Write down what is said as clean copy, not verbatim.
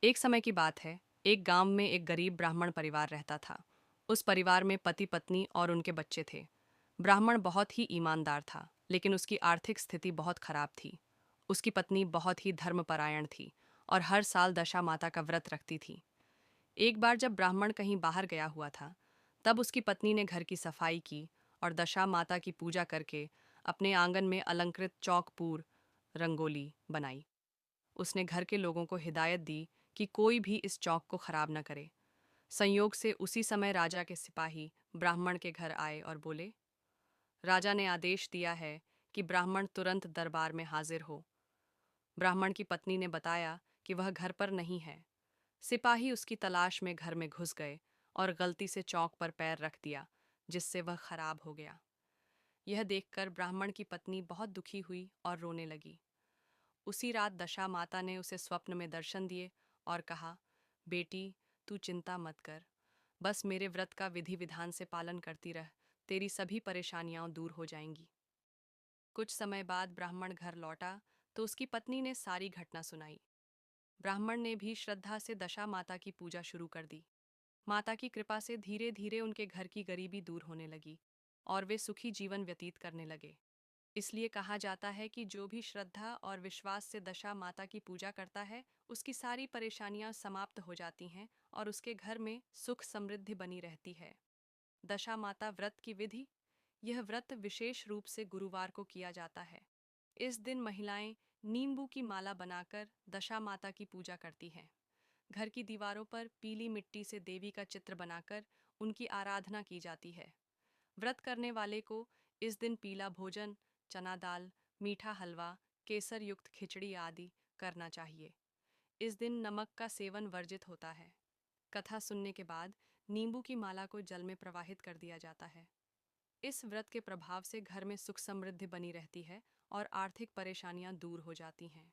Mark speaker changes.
Speaker 1: एक समय की बात है। एक गांव में एक गरीब ब्राह्मण परिवार रहता था। उस परिवार में पति पत्नी और उनके बच्चे थे। ब्राह्मण बहुत ही ईमानदार था, लेकिन उसकी आर्थिक स्थिति बहुत खराब थी। उसकी पत्नी बहुत ही धर्मपरायण थी और हर साल दशा माता का व्रत रखती थी। एक बार जब ब्राह्मण कहीं बाहर गया हुआ था, तब उसकी पत्नी ने घर की सफाई की और दशा माता की पूजा करके अपने आंगन में अलंकृत चौकपूर रंगोली बनाई। उसने घर के लोगों को हिदायत दी कि कोई भी इस चौक को खराब न करे। संयोग से उसी समय राजा के सिपाही ब्राह्मण के घर आए और बोले, राजा ने आदेश दिया है कि ब्राह्मण तुरंत दरबार में हाजिर हो। ब्राह्मण की पत्नी ने बताया कि वह घर पर नहीं है। सिपाही उसकी तलाश में घर में घुस गए और गलती से चौक पर पैर रख दिया, जिससे वह खराब हो गया। यह देखकर ब्राह्मण की पत्नी बहुत दुखी हुई और रोने लगी। उसी रात दशा माता ने उसे स्वप्न में दर्शन दिए और कहा, बेटी, तू चिंता मत कर, बस मेरे व्रत का विधि विधान से पालन करती रह, तेरी सभी परेशानियां दूर हो जाएंगी। कुछ समय बाद ब्राह्मण घर लौटा तो उसकी पत्नी ने सारी घटना सुनाई। ब्राह्मण ने भी श्रद्धा से दशा माता की पूजा शुरू कर दी। माता की कृपा से धीरे धीरे उनके घर की गरीबी दूर होने लगी और वे सुखी जीवन व्यतीत करने लगे। इसलिए कहा जाता है कि जो भी श्रद्धा और विश्वास से दशा माता की पूजा करता है, उसकी सारी परेशानियां समाप्त हो जाती हैं और उसके घर में सुख समृद्धि बनी रहती है। दशा माता व्रत की विधि। यह व्रत विशेष रूप से गुरुवार को किया जाता है। इस दिन महिलाएं नींबू की माला बनाकर दशा माता की पूजा करती हैं। घर की दीवारों पर पीली मिट्टी से देवी का चित्र बनाकर उनकी आराधना की जाती है। व्रत करने वाले को इस दिन पीला भोजन, चना दाल, मीठा हलवा, केसर युक्त खिचड़ी आदि करना चाहिए। इस दिन नमक का सेवन वर्जित होता है। कथा सुनने के बाद नींबू की माला को जल में प्रवाहित कर दिया जाता है। इस व्रत के प्रभाव से घर में सुख समृद्धि बनी रहती है और आर्थिक परेशानियां दूर हो जाती हैं।